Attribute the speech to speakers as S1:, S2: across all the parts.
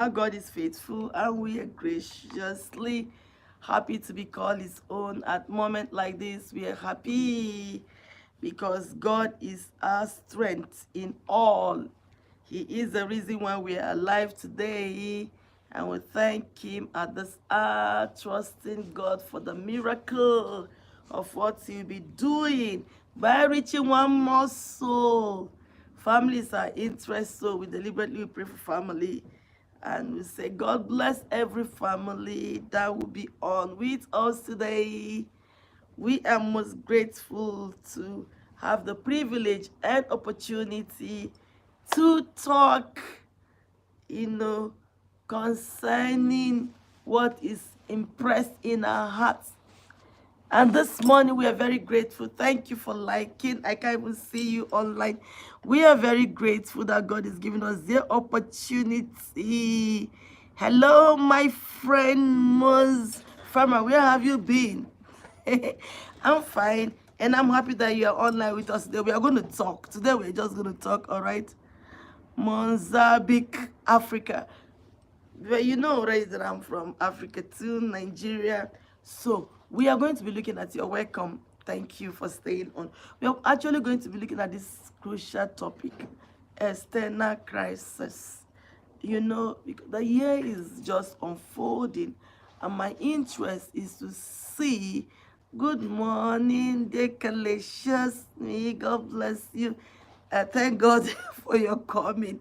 S1: Our God is faithful and we are graciously happy to be called his own. At moment like this, we are happy because God is our strength in all. He is the reason why we are alive today. And we thank him at this hour, trusting God for the miracle of what he'll be doing by reaching one more soul. Families are interested, so we deliberately pray for family. And we say, God bless every family that will be on with us today. We are most grateful to have the privilege and opportunity to talk, you know, concerning what is impressed in our hearts. And this morning, we are very grateful. Thank you for liking. I can't even see you online. We are very grateful that God is giving us the opportunity. Hello, my friend Muz Farmer. Where have you been? I'm fine. And I'm happy that you are online with us today. We are going to talk. Today, we're just going to talk, all right? Mozambique, Africa. Well, you know already that I'm from Africa too, Nigeria. So we are going to be looking at your welcome. Thank you for staying on. We are actually going to be looking at this crucial topic, external crisis. You know, because the year is just unfolding, and my interest is to see. Good morning, Decalacious. May God bless you. Thank God for your coming.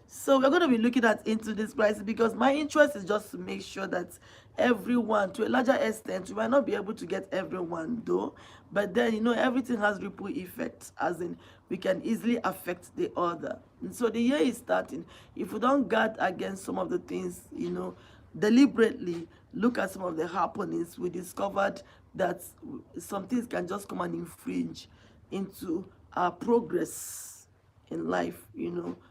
S1: So we're going to be looking at into this crisis because my interest is just to make sure that everyone, to a larger extent, we might not be able to get everyone though, but then everything has ripple effects, as in we can easily affect the other. And so the year is starting. If we don't guard against some of the things, deliberately look at some of the happenings, we discovered that some things can just come and infringe into our progress in life.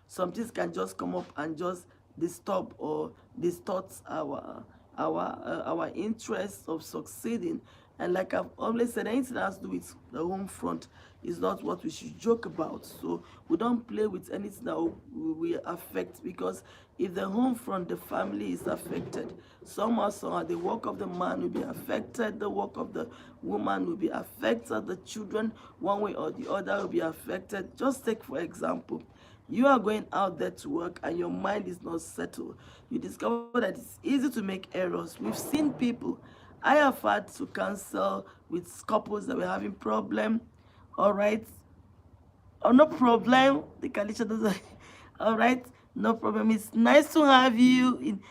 S1: Some things can just come up and just disturb or distort our interest of succeeding. And like I've always said, anything that has to do with the home front is not what we should joke about. So we don't play with anything that will affect, because if the home front, the family is affected, somehow the work of the man will be affected, the work of the woman will be affected, the children, one way or the other, will be affected. Just take, for example, you are going out there to work and your mind is not settled. You discover that it's easy to make errors. We've seen people. I have had to cancel with couples that were having problem. All right. Oh, no problem. The Kalisha doesn't. All right. No problem. It's nice to have you in.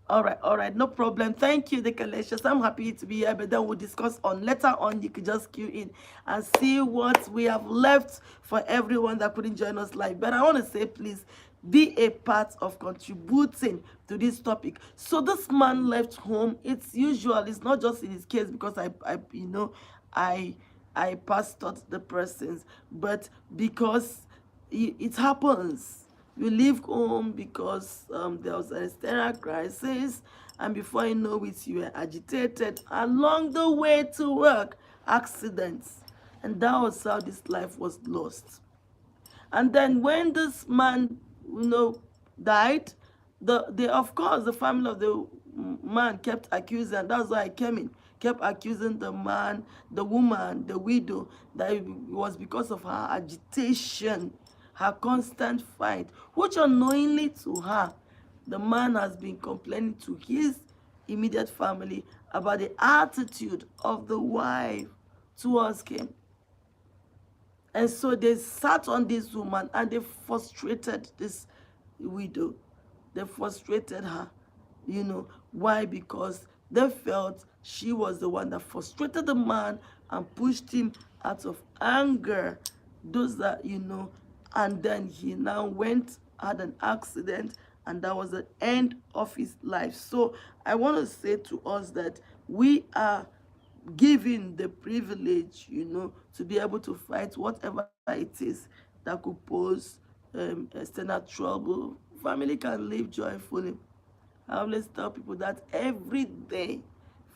S1: All right, no problem. Thank you, Dekalicious. I'm happy to be here, but then we'll discuss on later on. You could just queue in and see what we have left for everyone that couldn't join us live. But I want to say, please be a part of contributing to this topic. So this man left home. It's usual. It's not just in his case because I I pastored the persons, but because it happens. You leave home because there was an external crisis, and before you know it, you were agitated. Along the way to work, accidents, and that was how this life was lost. And then when this man, died, the of course the family of the man kept accusing, and that's why I came in, kept accusing the man, the woman, the widow, that it was because of her agitation, her constant fight, which unknowingly to her, the man has been complaining to his immediate family about the attitude of the wife towards him. And so they sat on this woman and they frustrated this widow. They frustrated her. Why? Because they felt she was the one that frustrated the man and pushed him out of anger. Those that, and then he now went, had an accident, and that was the end of his life. So I want to say to us that we are given the privilege, to be able to fight whatever it is that could pose external trouble. Family can live joyfully. I always tell people that every day,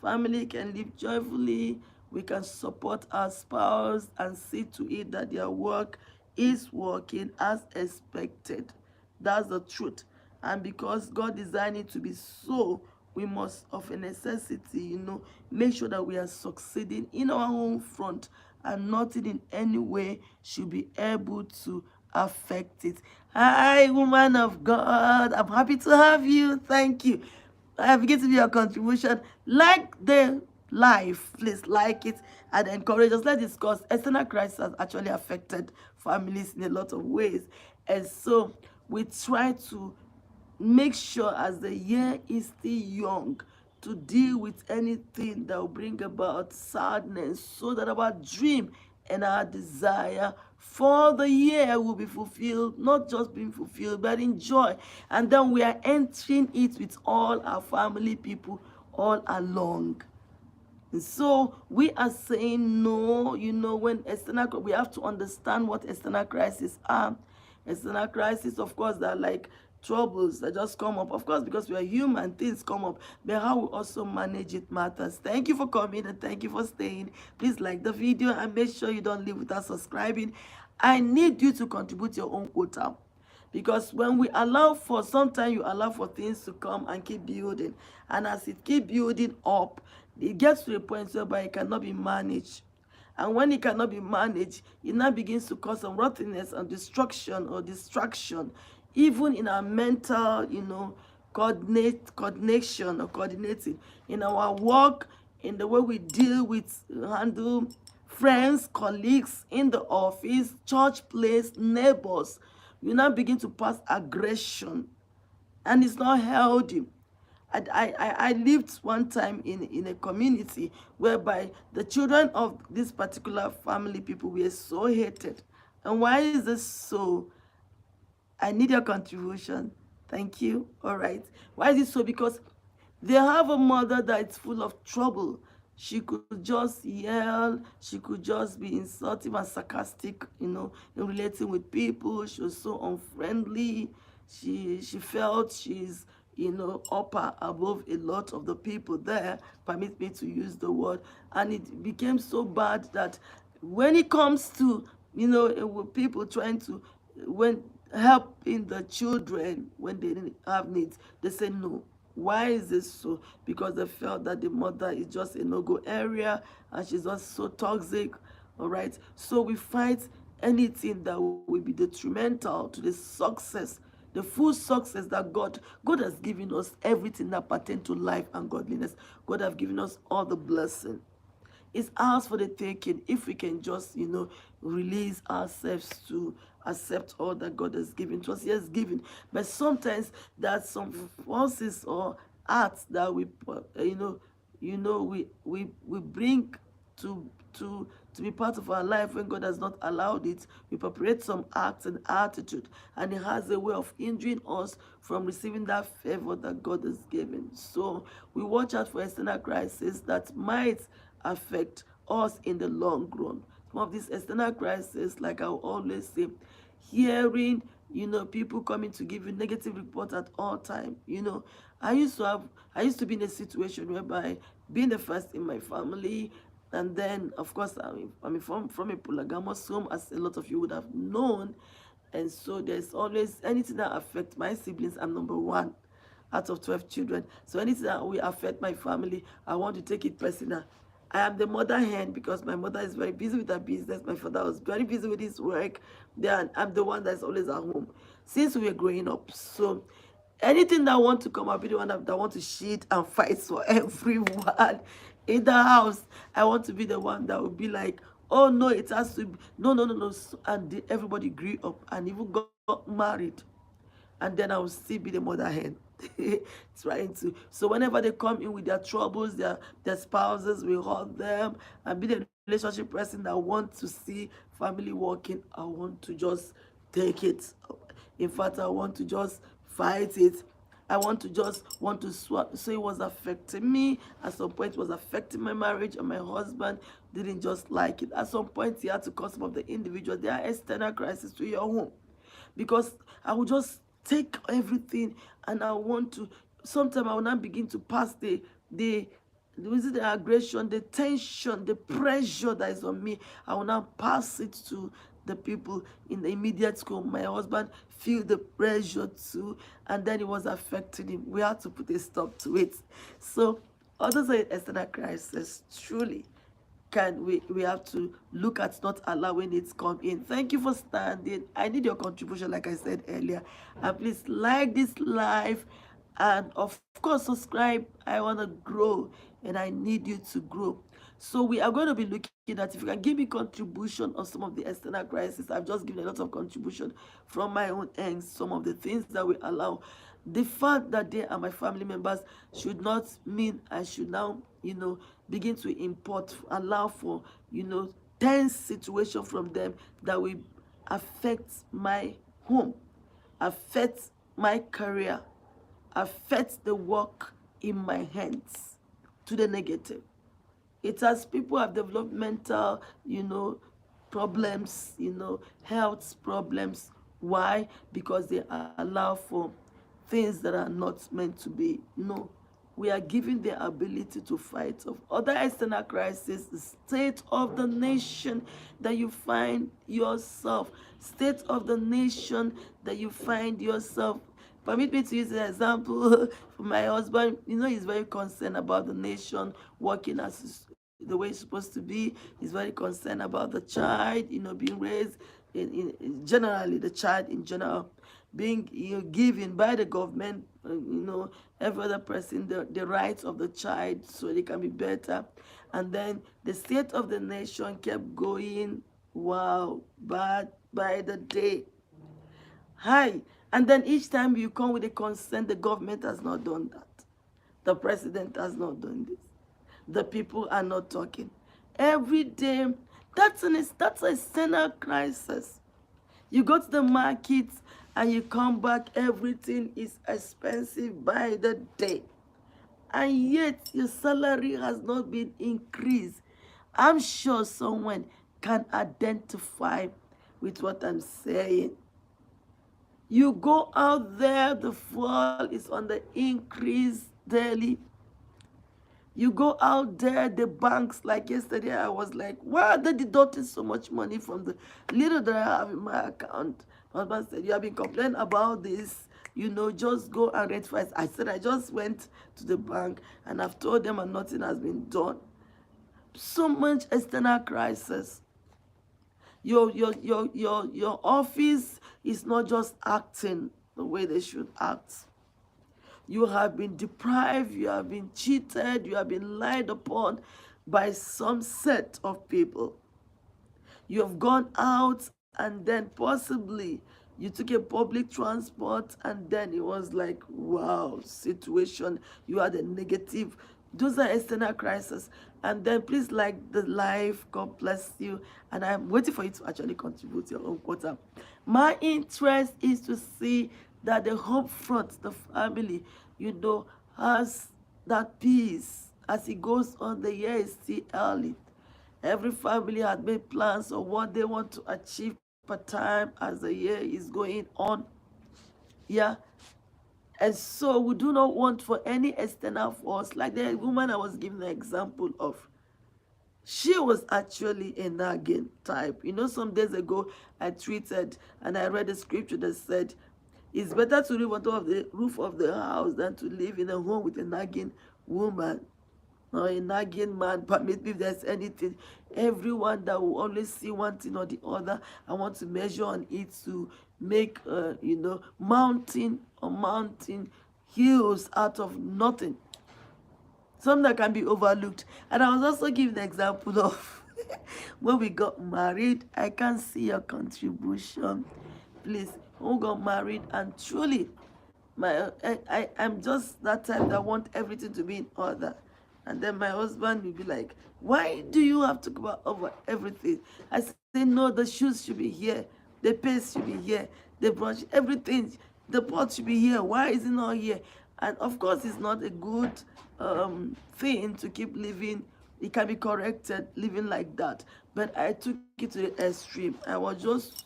S1: family can live joyfully. We can support our spouse and see to it that their work is working as expected. That's the truth. And because God designed it to be so, we must, of a necessity, make sure that we are succeeding in our own front, and nothing in any way should be able to affect it. Hi, woman of God. I'm happy to have you. Thank you. I begin to be your contribution. Like the life, please like it and encourage us. Let's discuss. External crisis has actually affected families in a lot of ways. And so we try to make sure, as the year is still young, to deal with anything that will bring about sadness, so that our dream and our desire for the year will be fulfilled, not just being fulfilled, but in joy. And then we are entering it with all our family people all along. So we are saying no, when we have to understand what external crises are. External crises, of course, they're like troubles that just come up. Of course, because we are human, things come up. But how we also manage it matters. Thank you for coming and thank you for staying. Please like the video and make sure you don't leave without subscribing. I need you to contribute your own quota. Because when we allow for, sometimes you allow for things to come and keep building, and as it keep building up, it gets to a point whereby it cannot be managed. And when it cannot be managed, it now begins to cause some rottenness and destruction or distraction, even in our mental, coordination or coordinating, in our work, in the way we deal with, handle friends, colleagues, in the office, church place, neighbors. You now begin to pass aggression, and it's not healthy. I lived one time in a community whereby the children of this particular family people were so hated. And why is this so? I need your contribution. Thank you. All right. Why is it so? Because they have a mother that is full of trouble. She could just yell. She could just be insulting and sarcastic, in relating with people. She was so unfriendly. She felt she's, upper above a lot of the people there. Permit me to use the word. And it became so bad that when it comes to, with people trying to, when helping the children when they didn't have needs, they say no. Why is this so? Because they felt that the mother is just a no-go area and she's just so toxic. All right, so we fight anything that will be detrimental to the success, the full success that God has given us. Everything that pertains to life and godliness, God has given us all the blessing. It's ours for the taking if we can just, release ourselves to accept all that God has given to us. He has given. But sometimes there are some forces or acts that we, we bring to to be part of our life when God has not allowed it. We perpetrate some acts and attitude, and it has a way of hindering us from receiving that favor that God has given. So we watch out for external crises that might affect us in the long run. Some of these external crises, like I always say, hearing, people coming to give you negative report at all time. I used to be in a situation whereby being the first in my family, and then of course I'm from a polygamous home, as a lot of you would have known. And so there's always anything that affects my siblings. I'm number one out of 12 children. So anything that will affect my family, I want to take it personal. I am the mother hen because my mother is very busy with her business. My father was very busy with his work. Then I'm the one that's always at home since we were growing up. So anything that want to come, I'll be the one that want to shit and fight for everyone in the house. I want to be the one that will be like, oh no, it has to be, no, no, no, no. And everybody grew up and even got married, and then I will still be the mother hen. Trying to, so whenever they come in with their troubles, their spouses, we hold them and be the relationship person that want to see family working. I want to just take it. In fact, I want to just fight it. I want to swap. So it was affecting me. At some point, it was affecting my marriage, and my husband didn't just like it. At some point, he had to call some of the individuals. There are external crises to your home, because I would just take everything, and I want to, sometimes I will not begin to pass the aggression, the tension, the pressure that is on me. I will now pass it to the people in the immediate school. My husband feel the pressure too, and then it was affecting him. We had to put a stop to it. So others are external crisis. Truly, can we have to look at not allowing it come in. Thank you for standing. I need your contribution, like I said earlier, and please like this live, and of course subscribe. I want to grow, and I need you to grow. So we are going to be looking at, if you can give me contribution on some of the external crisis. I've just given a lot of contribution from my own ends, some of the things that we allow. The fact that they are my family members should not mean I should now, begin to import, allow for, tense situation from them that will affect my home, affect my career, affect the work in my hands to the negative. It's as people have developed mental, problems, health problems. Why? Because they allow for things that are not meant to be. No, we are giving the ability to fight off other external crises, the state of the nation that you find yourself, state of the nation that you find yourself. Permit me to use an example for my husband. He's very concerned about the nation working as the way it's supposed to be. He's very concerned about the child, being raised generally, the child in general being given by the government, every other person the rights of the child so they can be better. And then the state of the nation kept going, wow, bad by the day. Hi. And then each time you come with a concern, the government has not done that. The president has not done this. The people are not talking. Every day, that's an external crisis. You go to the market and you come back, everything is expensive by the day. And yet your salary has not been increased. I'm sure someone can identify with what I'm saying. You go out there, the fuel is on the increase daily. You go out there, the banks, like yesterday, I was like, why are they deducting so much money from the little that I have in my account? My husband said, you have been complaining about this, just go and rectify it. I said, I just went to the bank and I've told them and nothing has been done. So much external crisis. Your office is not just acting the way they should act. You have been deprived, you have been cheated, you have been lied upon by some set of people. You have gone out and then possibly you took a public transport and then it was like, wow, situation. You had a negative. Those are external crises. And then please like the live. God bless you. And I'm waiting for you to actually contribute your own quota. My interest is to see that the Hope Front, the family, has that peace as it goes on. The year is still early. Every family had made plans of what they want to achieve per time as the year is going on. Yeah. And so we do not want for any external force, like the woman I was giving an example of. She was actually a nagging type. Some days ago I tweeted and I read a scripture that said, it's better to live on top of the roof of the house than to live in a home with a nagging woman or a nagging man. Permit me if there's anything. Everyone that will always see one thing or the other, I want to measure on it to make, mountain hills out of nothing. Some that can be overlooked. And I was also giving an example of when we got married. I can see your contribution. Please, who got married and truly, I'm just that type that want everything to be in order. And then my husband will be like, why do you have to go over everything? I say, no, the shoes should be here. The paste should be here. The brush, everything. The pot should be here. Why is it not here? And of course, it's not a good thing to keep living. It can be corrected, living like that. But I took it to the extreme. I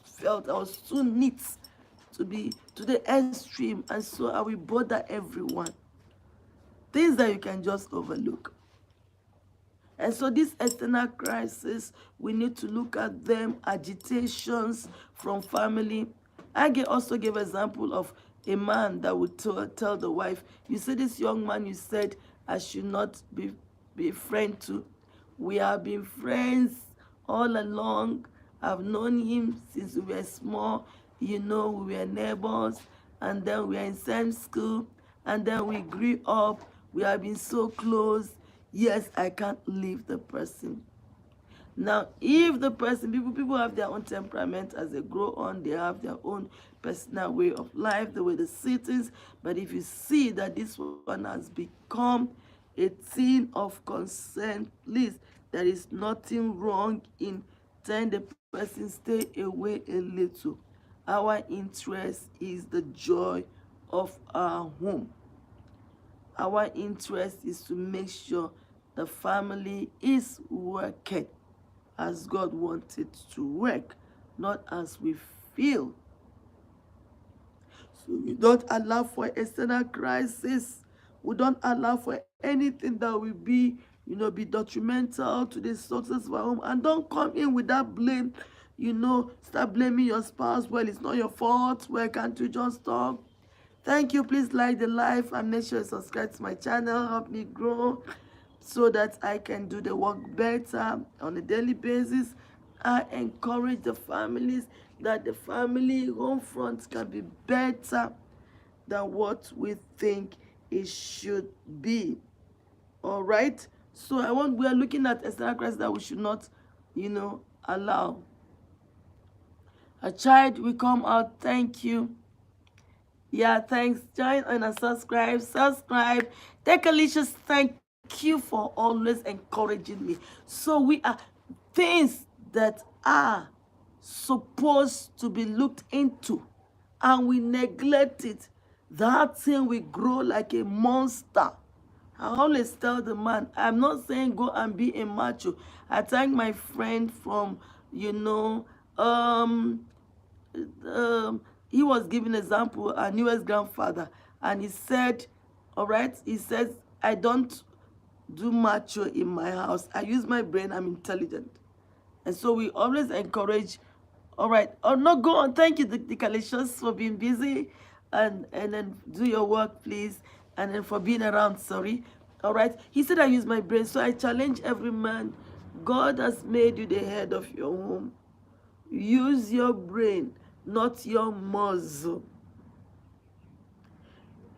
S1: felt I was too neat to be to the extreme. And so I will bother everyone. Things that you can just overlook. And so these external crises, we need to look at them, agitations from family. Also gave example of a man that would tell the wife, you see this young man you said I should not be friend to. We have been friends all along. I've known him since we were small. You know, we were neighbors, and then we were in same school, and then we grew up. We have been so close. Yes, I can't leave the person. Now, if the person, people have their own temperament as they grow on, they have their own personal way of life, the way they see things. But if you see that this one has become a thing of concern, please, there is nothing wrong in telling the person stay away a little. Our interest is the joy of our home. Our interest is to make sure the family is working as God wanted to work, not as we feel. So we don't allow for external crisis. We don't allow for anything that will be, be detrimental to the success of our home. And don't come in with that blame, start blaming your spouse. Well, it's not your fault. Why can't you just talk? Thank you. Please like the live and make sure you subscribe to my channel. Help me grow so that I can do the work better on a daily basis. I encourage the families that the family home front can be better than what we think it should be. All right. So we are looking at external crisis that we should not, allow. A child will come out. Thank you. Yeah, thanks. Join and subscribe. Take a licious thank you for always encouraging me. So we are things that are supposed to be looked into, and we neglect it. That thing will grow like a monster. I always tell the man, I'm not saying go and be a macho. I thank my friend from, he was giving example, our newest grandfather, and he said, all right, he says, I don't do macho in my house. I use my brain, I'm intelligent. And so we always encourage, all right, no, go on. Thank you, the Kalicious, for being busy, and then do your work, please, and then for being around, sorry. All right, he said, I use my brain. So I challenge every man, God has made you the head of your home. Use your brain, not your muzzle.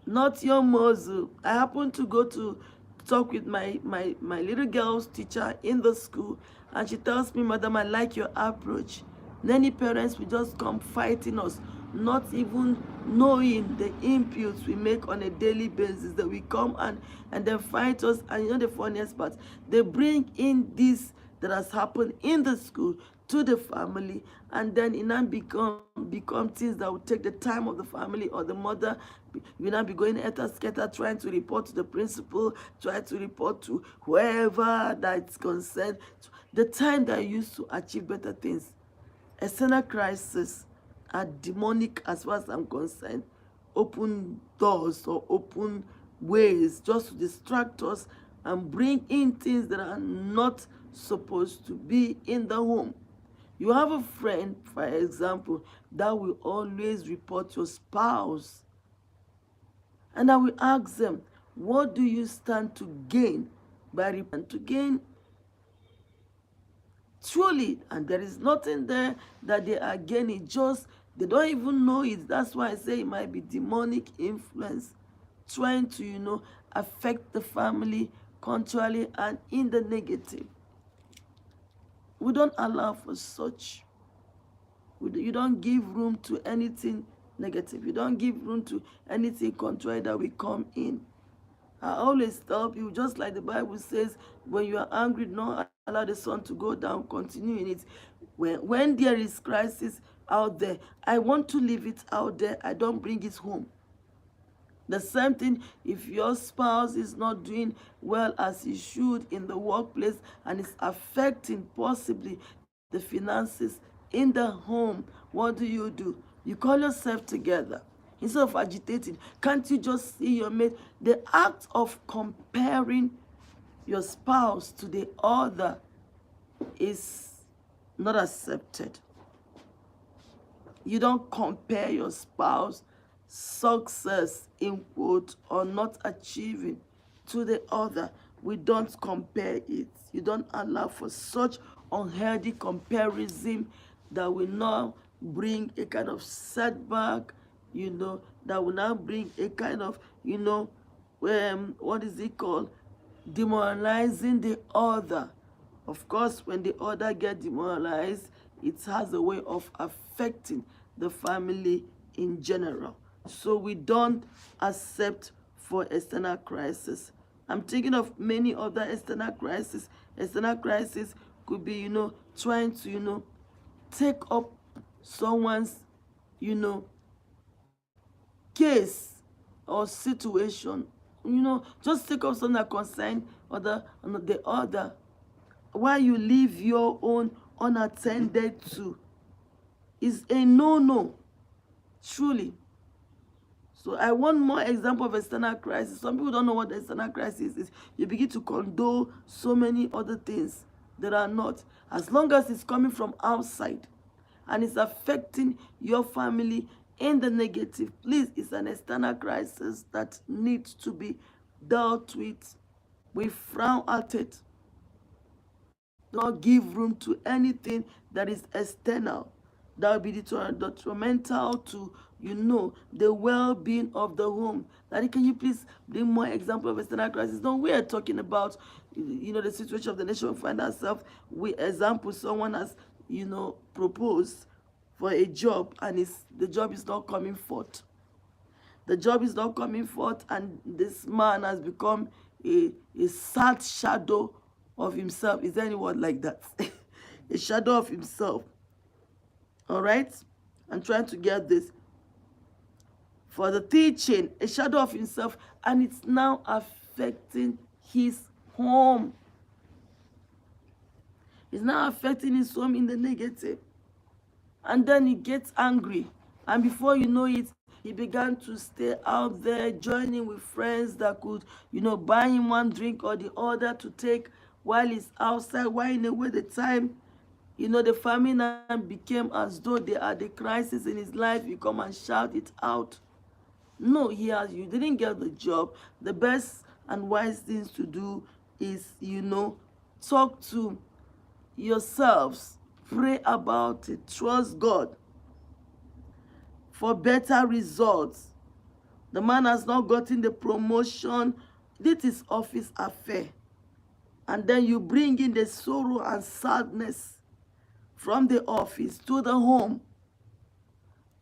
S1: Not your muzzle. I happened to go to talk with my little girl's teacher in the school, and she tells me, Madam, I like your approach. Many parents will just come fighting us, not even knowing the inputs we make on a daily basis. That we come and then fight us. And the funniest part, they bring in this that has happened in the school to the family, and then it now become things that will take the time of the family, or the mother will now be going scatter, trying to report to the principal, try to report to whoever that's concerned. The time that I used to achieve better things. External crisis are demonic as far as I'm concerned. Open doors or open ways just to distract us and bring in things that are not supposed to be in the home. You have a friend, for example, that will always report your spouse. And I will ask them, what do you stand to gain by reporting? To gain truly, and there is nothing there that they are gaining, just they don't even know it. That's why I say it might be demonic influence trying to, affect the family contrarily and in the negative. We don't allow for such. You don't give room to anything negative. You don't give room to anything contrary that will come in. I always tell people, just like the Bible says, when you are angry, don't allow the sun to go down, continue in it. When there is crisis out there, I want to leave it out there. I don't bring it home. The same thing, if your spouse is not doing well as he should in the workplace and is affecting possibly the finances in the home, what do? You call yourself together. Instead of agitating, can't you just see your mate? The act of comparing your spouse to the other is not accepted. You don't compare your spouse success in quote or not achieving to the other. We don't compare it. You don't allow for such unhealthy comparison that will now bring a kind of setback, that will now bring a kind of, what is it called? Demoralizing the other. Of course, when the other get demoralized, it has a way of affecting the family in general. So we don't accept for external crisis. I'm thinking of many other external crises. External crisis could be, trying to, take up someone's, case or situation. Just take up something that concerns the other. Why you leave your own unattended to is a no-no, truly. So I want more example of external crisis. Some people don't know what the external crisis is. You begin to condone so many other things that are not. As long as it's coming from outside and it's affecting your family in the negative, please, it's an external crisis that needs to be dealt with. We frown at it. Do not give room to anything that is external, that will be detrimental to the well-being of the home. Daddy, can you please bring more example of external crisis? No, we are talking about the situation of the nation we find ourselves. Example, someone has proposed for a job and the job is not coming forth. The job is not coming forth, and this man has become a sad shadow of himself. Is there any word like that? A shadow of himself. All right? I'm trying to get this. For the teaching, a shadow of himself, and it's now affecting his home. It's now affecting his home in the negative. And then he gets angry. And before you know it, he began to stay out there, joining with friends that could, buy him one drink or the other to take while he's outside, while away the time. The family now became as though they are the crisis in his life. You come and shout it out. No, you didn't get the job. The best and wise things to do is, talk to yourselves. Pray about it. Trust God for better results. The man has not gotten the promotion. This is office affair. And then you bring in the sorrow and sadness from the office to the home.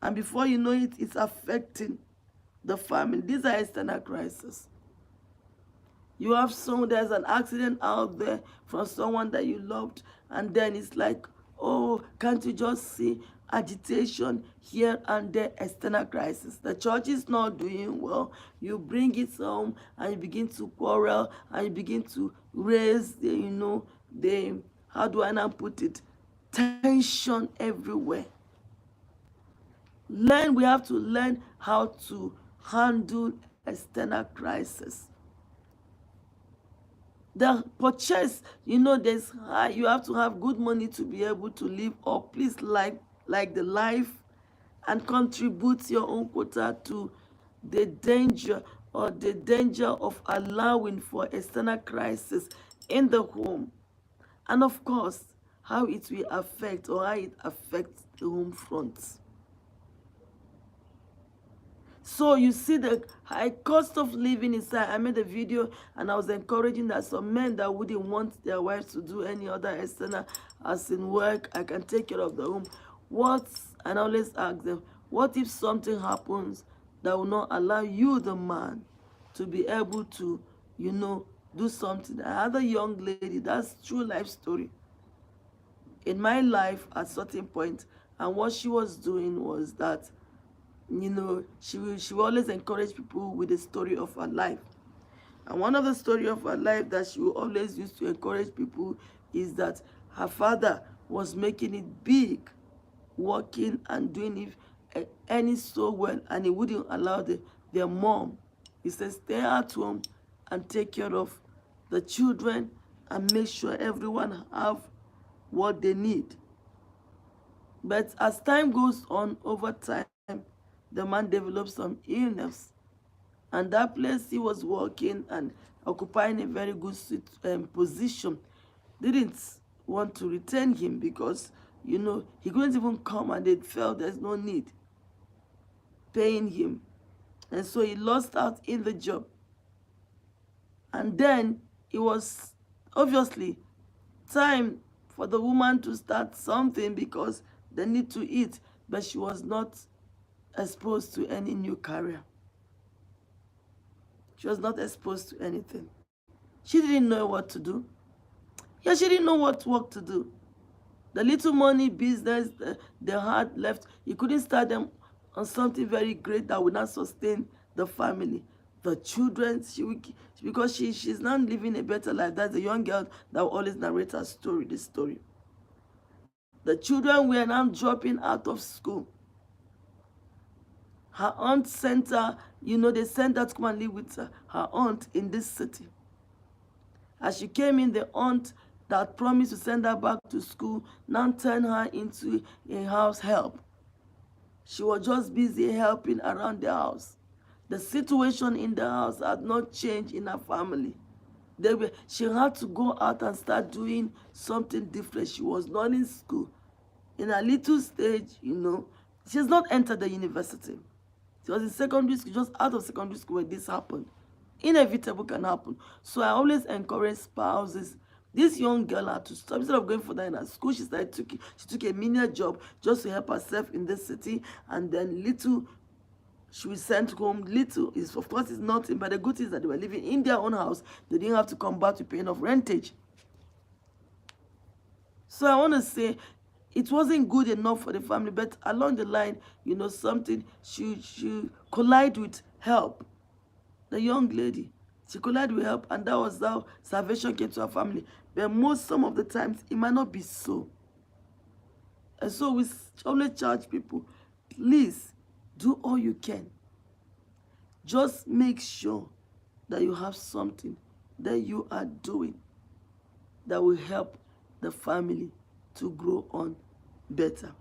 S1: And before you know it, it's affecting the family. These are external crises. You have there's an accident out there from someone that you loved, and then it's like, oh, can't you just see agitation here and there? External crisis. The church is not doing well. You bring it home and you begin to quarrel and you begin to raise the how do I now put it, tension everywhere. We have to learn how to handle external crisis. The purchase, there's you have to have good money to be able to live up. Please like the life and contribute your own quota to the danger of allowing for external crisis in the home. And of course, how it will affect or how it affects the home front. So you see the high cost of living inside. I made a video and I was encouraging that some men that wouldn't want their wives to do any other external as in work, I can take care of the home. And I always ask them, what if something happens that will not allow you, the man, to be able to, do something? I had a young lady, that's true life story. In my life at a certain point, and what she was doing was that, she will always encourage people with the story of her life. And one of the story of her life that she will always use to encourage people is that her father was making it big, working and doing it any so well, and he wouldn't allow their mom. He says, stay at home and take care of the children and make sure everyone have what they need. But as time goes on, over time, the man developed some illness. And that place he was working and occupying a very good position didn't want to retain him because, he couldn't even come, and they felt there's no need paying him. And so he lost out in the job. And then it was obviously time for the woman to start something because they need to eat, but she was not exposed to any new career. She was not exposed to anything. She didn't know what to do. Yeah, she didn't know what work to do. The little money business they had left, you couldn't start them on something very great that would not sustain the family. The children, because she's not living a better life. That's a young girl that will always narrate her story, this story. The children were now dropping out of school. Her aunt sent her, they sent her to come and live with her aunt in this city. As she came in, the aunt that promised to send her back to school now turned her into a house help. She was just busy helping around the house. The situation in the house had not changed in her family. She had to go out and start doing something different. She was not in school. In a little stage, she has not entered the university. She was in secondary school, just out of secondary school when this happened. Inevitable can happen. So I always encourage spouses. This young girl had to stop. Instead of going for that in her school, she took a menial job just to help herself in this city. And then little, she was sent home. Little is, of course, it's nothing. But the good thing is that they were living in their own house. They didn't have to come back to paying off rentage. So I want to say, it wasn't good enough for the family, but along the line, something, she collided with help. The young lady, she collided with help, and that was how salvation came to her family. But some of the times, it might not be so. And so we always charge people, please do all you can. Just make sure that you have something that you are doing that will help the family to grow on better.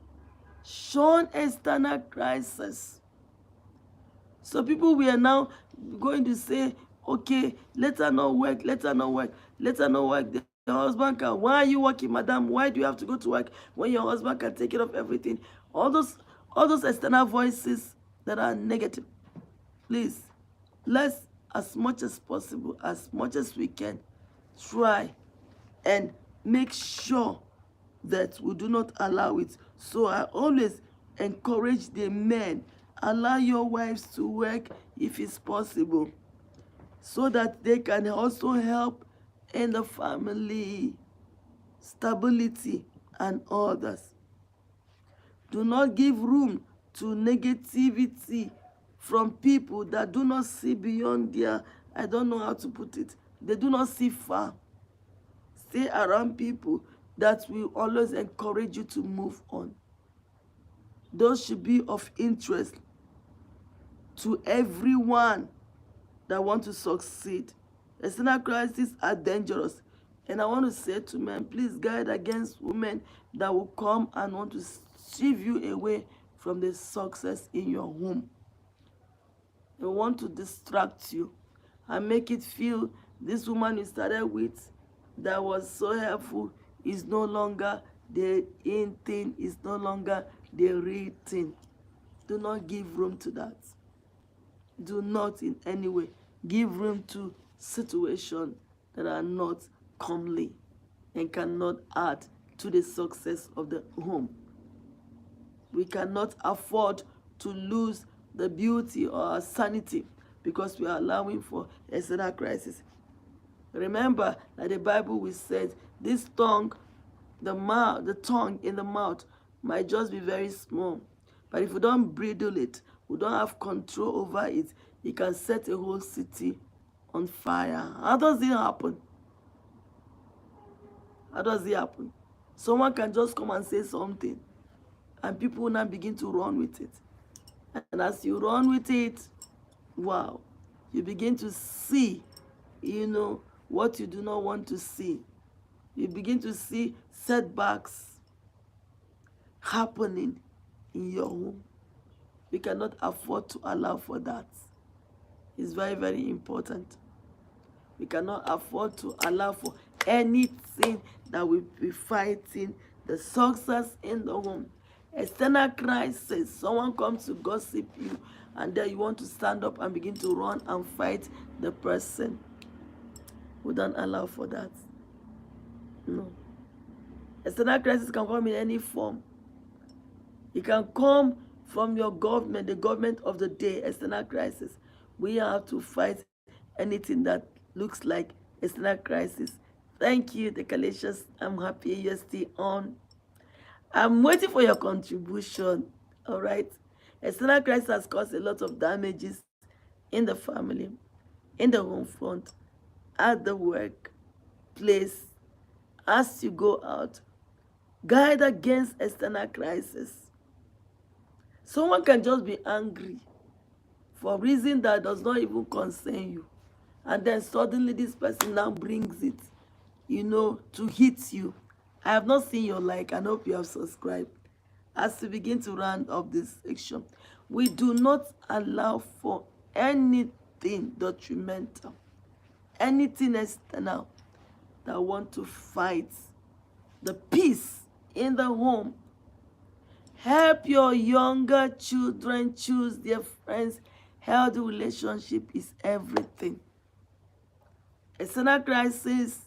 S1: Shun external crisis. So people we are now going to say, okay, let her not work, let her not work, let her not work. The husband can, why are you working, madam? Why do you have to go to work when your husband can take care of everything? All those external voices that are negative. Please, let's, as much as possible, as much as we can, try and make sure that we do not allow it. So I always encourage the men, allow your wives to work if it's possible, so that they can also help in the family stability and others. Do not give room to negativity from people that do not see beyond their, I don't know how to put it, they do not see far. Stay around people that will always encourage you to move on. Those should be of interest to everyone that want to succeed. External crises are dangerous. And I want to say to men, please guard against women that will come and want to shift you away from the success in your home. They want to distract you and make it feel this woman you started with that was so helpful is no longer the in thing, is no longer the real thing. Do not give room to that. Do not in any way give room to situations that are not comely and cannot add to the success of the home. We cannot afford to lose the beauty or our sanity because we are allowing for external crisis. Remember that the Bible will say this tongue, the tongue in the mouth might just be very small. But if we don't bridle it, we don't have control over it, it can set a whole city on fire. How does it happen? How does it happen? Someone can just come and say something, and people will now begin to run with it. And as you run with it, wow, you begin to see, what you do not want to see. You begin to see setbacks happening in your home. We cannot afford to allow for that. It's very, very important. We cannot afford to allow for anything that will be fighting the success in the home. External crisis, someone comes to gossip you, and then you want to stand up and begin to run and fight the person. We don't allow for that. No. External crisis can come in any form. It can come from your government, the government of the day, external crisis. We have to fight anything that looks like external crisis. Thank you, the Galatians. I'm happy you're still on. I'm waiting for your contribution. All right. External crisis has caused a lot of damages in the family, in the home front, at the workplace, as you go out. Guide against external crisis. Someone can just be angry for a reason that does not even concern you. And then suddenly this person now brings it, to hit you. I have not seen your like. I hope you have subscribed. As we begin to round up this section, we do not allow for anything detrimental, anything external that want to fight the peace in the home. Help your younger children choose their friends. Healthy relationship is everything. External crisis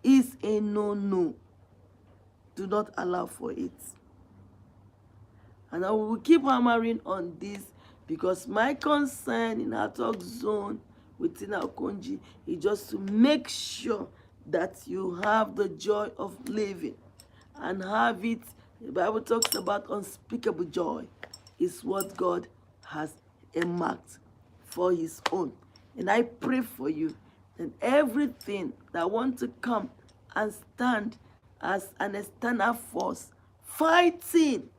S1: is a no-no. Do not allow for it. And I will keep hammering on this, because my concern in our talk zone within Akonji is just to make sure that you have the joy of living and have it. The Bible talks about unspeakable joy is what God has earmarked for his own. And I pray for you that everything that wants to come and stand as an external force fighting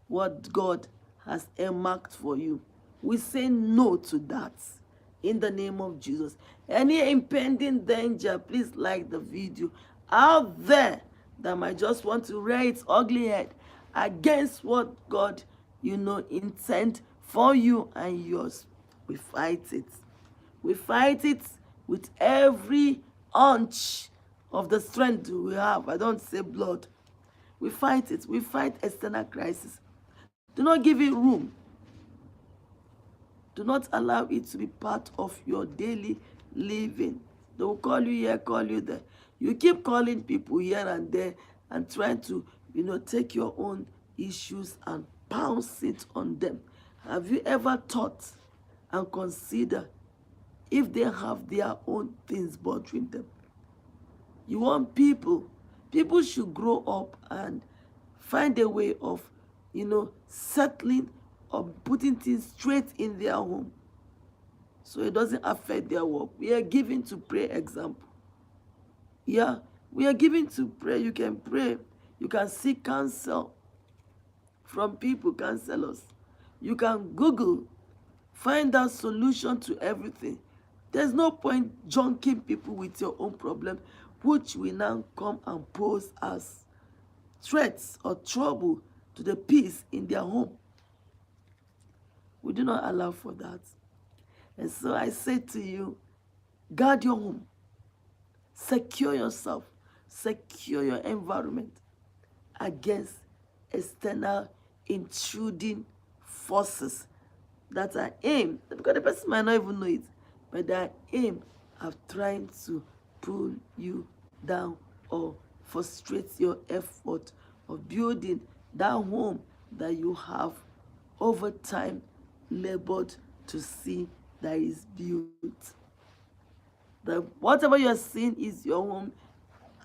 S1: what God has earmarked for you, we say no to that in the name of Jesus. Any impending danger, please like the video out there that might just want to rear its ugly head against what God, intend for you and yours. We fight it. We fight it with every inch of the strength we have. I don't say blood. We fight it. We fight external crisis. Do not give it room. Do not allow it to be part of your daily living. They will call you here, call you there. You keep calling people here and there and trying to, take your own issues and bounce it on them. Have you ever thought and considered if they have their own things bothering them? You want people should grow up and find a way of, settling or putting things straight in their home so it doesn't affect their work. We are given to pray example. Yeah, we are given to pray. You can pray. You can seek counsel from people, counselors. You can Google, find out solution to everything. There's no point junking people with your own problem, which will now come and pose as threats or trouble to the peace in their home. We do not allow for that. And so I say to you, guard your home. Secure yourself. Secure your environment against external intruding forces that are aimed, because the person might not even know it, but they are aimed at trying to pull you down or frustrate your effort of building that home that you have over time labored to see that is built. That whatever you are seeing is your home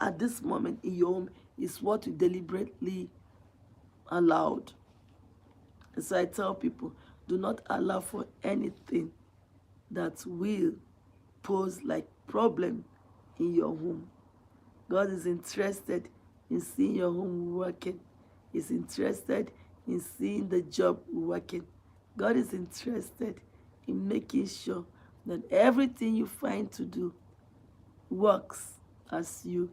S1: at this moment in your home is what you deliberately allowed. And so I tell people, do not allow for anything that will pose like problem in your home. God is interested in seeing your home working. He's interested in seeing the job working. God is interested in making sure that everything you find to do works as you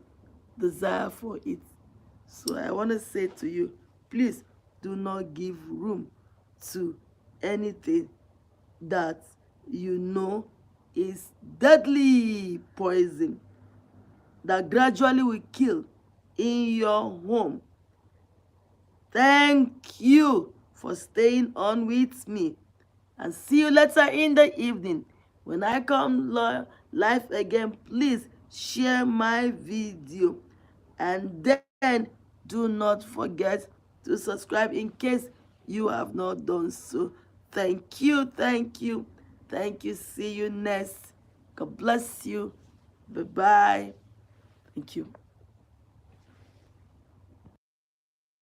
S1: desire for it. So I want to say to you, please do not give room to anything that you know is deadly poison that gradually will kill in your home. Thank you for staying on with me, and see you later in the evening when I come live again. Please share my video, and then do not forget to subscribe in case you have not done so. Thank you, thank you, thank you. See you next. God bless you. Bye bye. Thank you.